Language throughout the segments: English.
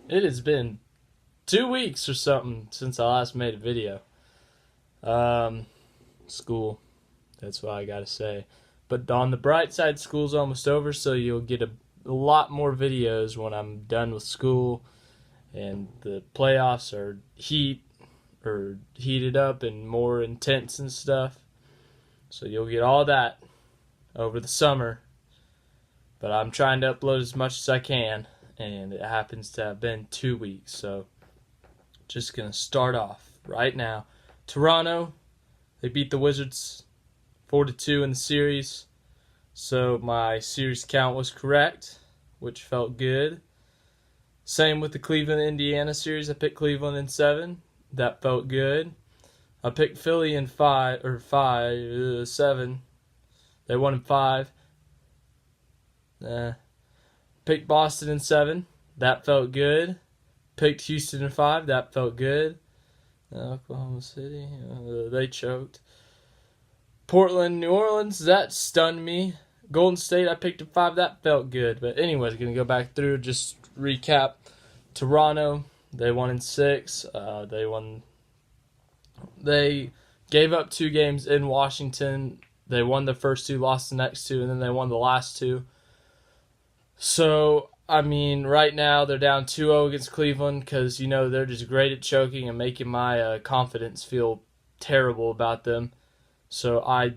It has been 2 weeks or something since I last made a video. Um, School, that's what I gotta say. But on the bright side, school's almost over, so you'll get a lot more videos when I'm done with school and the playoffs are heated up and more intense and stuff. So you'll get all that over the summer. But I'm trying to upload as much as I can, and it happens to have been 2 weeks, so just going to start off right now. Toronto, they beat the Wizards 4-2 in the series. So my series count was correct, which felt good. Same with the Cleveland Indiana series. I picked Cleveland in 7. That felt good. I picked Philly in 7. They won in 5. Picked Boston in 7. That felt good. Picked Houston in 5. That felt good. Oklahoma City, they choked. Portland, New Orleans, that stunned me. Golden State, I picked in 5. That felt good. But anyways, going to go back through, just recap. Toronto, they won in 6. They gave up 2 games in Washington. They won the first 2, lost the next 2, and then they won the last 2. So, I mean, right now they're down 2-0 against Cleveland because, they're just great at choking and making my confidence feel terrible about them. So I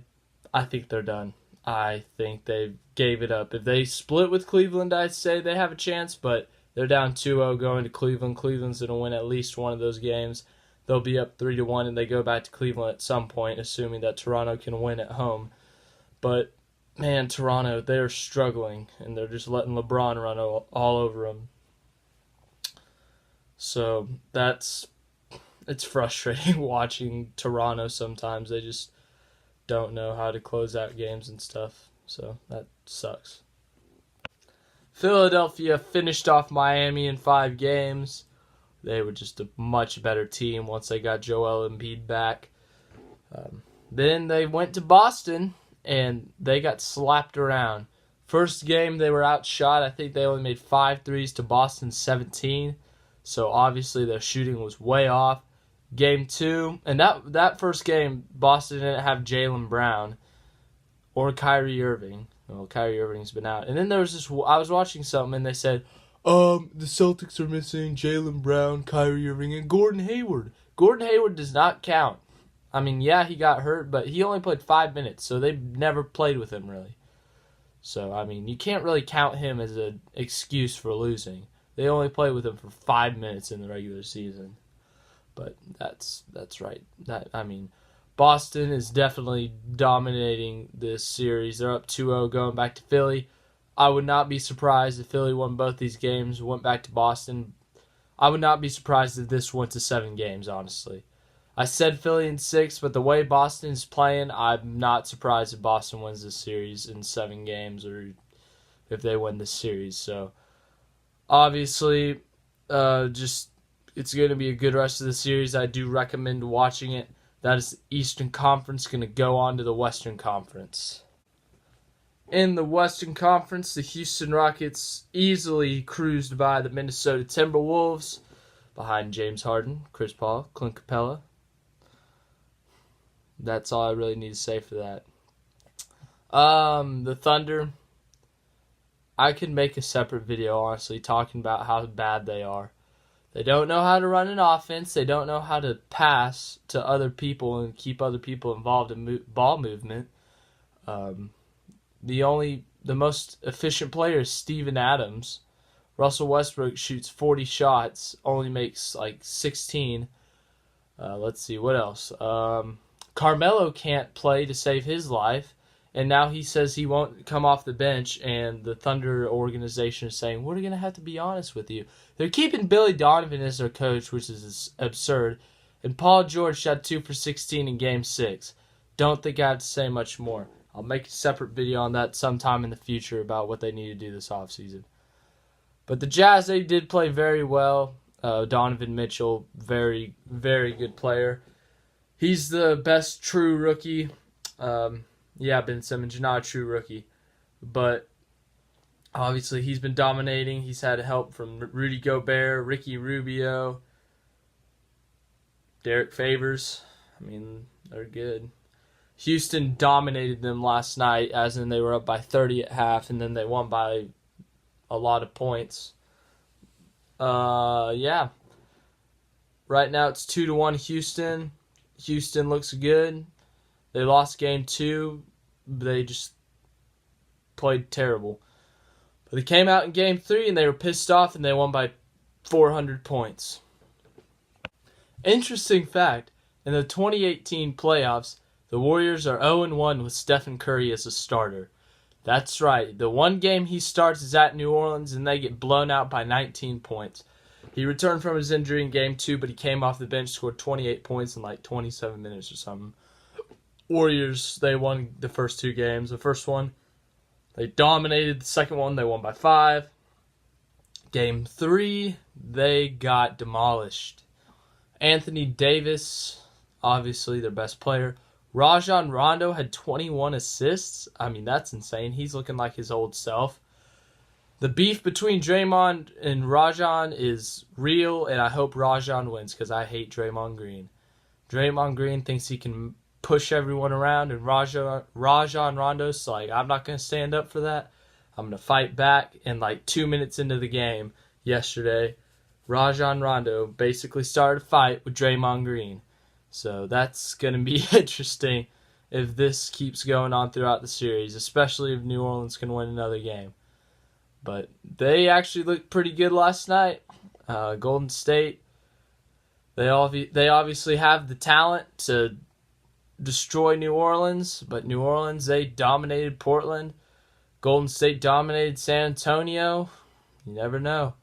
think they're done. I think they gave it up. If they split with Cleveland, I'd say they have a chance, but they're down 2-0 going to Cleveland. Cleveland's going to win at least one of those games. They'll be up 3-1, and they go back to Cleveland at some point, assuming that Toronto can win at home. But man, Toronto, they're struggling, and they're just letting LeBron run all over them. So it's frustrating watching Toronto sometimes. They just don't know how to close out games and stuff. So that sucks. Philadelphia finished off Miami in 5 games. They were just a much better team once they got Joel Embiid back. Then they went to Boston, and they got slapped around. First game, they were outshot. I think they only made 5 threes to Boston's 17. So obviously their shooting was way off. Game 2, and that first game, Boston didn't have Jaylen Brown or Kyrie Irving. Well, Kyrie Irving's been out. And then there was this, I was watching something, and they said, the Celtics are missing Jaylen Brown, Kyrie Irving, and Gordon Hayward. Gordon Hayward does not count. I mean, yeah, he got hurt, but he only played 5 minutes, so they never played with him, really. So, I mean, you can't really count him as an excuse for losing. They only played with him for 5 minutes in the regular season. But that's right. Boston is definitely dominating this series. They're up 2-0 going back to Philly. I would not be surprised if Philly won both these games, went back to Boston. I would not be surprised if this went to 7 games, honestly. I said Philly in 6, but the way Boston is playing, I'm not surprised if Boston wins this series in 7 games or if they win this series. So, obviously, it's going to be a good rest of the series. I do recommend watching it. That is the Eastern Conference, going to go on to the Western Conference. In the Western Conference, the Houston Rockets easily cruised by the Minnesota Timberwolves behind James Harden, Chris Paul, Clint Capella. That's all I really need to say for that. The Thunder, I could make a separate video, honestly, talking about how bad they are. They don't know how to run an offense. They don't know how to pass to other people and keep other people involved in ball movement. The most efficient player is Steven Adams. Russell Westbrook shoots 40 shots, only makes like 16. Let's see, what else? Carmelo can't play to save his life, and now he says he won't come off the bench, and the Thunder organization is saying, we're going to have to be honest with you. They're keeping Billy Donovan as their coach, which is absurd, and Paul George shot 2 for 16 in Game 6. Don't think I have to say much more. I'll make a separate video on that sometime in the future about what they need to do this offseason. But the Jazz, they did play very well. Donovan Mitchell, very, very good player. He's the best true rookie. Ben Simmons, you're not a true rookie. But Obviously, he's been dominating. He's had help from Rudy Gobert, Ricky Rubio, Derek Favors. I mean, they're good. Houston dominated them last night, as in they were up by 30 at half, and then they won by a lot of points. Yeah. Right now it's 2-1 Houston. Houston looks good. They lost game 2. They just played terrible. But they came out in game 3 and they were pissed off and they won by 400 points. Interesting fact, in the 2018 playoffs, the Warriors are 0-1 with Stephen Curry as a starter. That's right, the one game he starts is at New Orleans and they get blown out by 19 points. He returned from his injury in game 2, but he came off the bench, scored 28 points in like 27 minutes or something. Warriors, they won the first 2 games. The first one, they dominated. The second one, they won by 5. Game 3, they got demolished. Anthony Davis, obviously their best player. Rajon Rondo had 21 assists. I mean, that's insane. He's looking like his old self. The beef between Draymond and Rajon is real, and I hope Rajon wins because I hate Draymond Green. Draymond Green thinks he can push everyone around, and Rajon Rondo's like, I'm not going to stand up for that. I'm going to fight back. And like 2 minutes into the game yesterday, Rajon Rondo basically started a fight with Draymond Green. So that's going to be interesting if this keeps going on throughout the series, especially if New Orleans can win another game. But they actually looked pretty good last night. Golden State, they obviously have the talent to destroy New Orleans, but New Orleans, they dominated Portland. Golden State dominated San Antonio. You never know.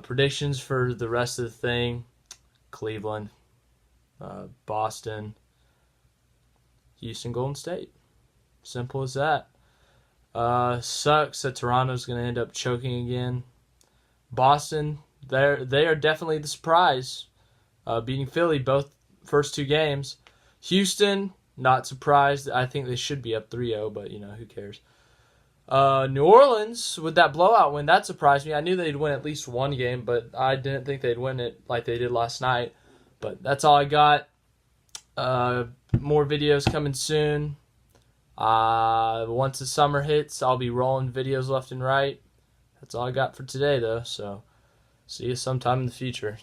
Predictions for the rest of the thing: Cleveland, Boston, Houston, Golden State. Simple as that. Sucks that Toronto's going to end up choking again. Boston, they are definitely the surprise, beating Philly both first 2 games. Houston, not surprised. I think they should be up 3-0, but who cares. New Orleans, with that blowout win, that surprised me. I knew they'd win at least one game, but I didn't think they'd win it like they did last night. But that's all I got. More videos coming soon. Once the summer hits, I'll be rolling videos left and right. That's all I got for today, though. So, see you sometime in the future.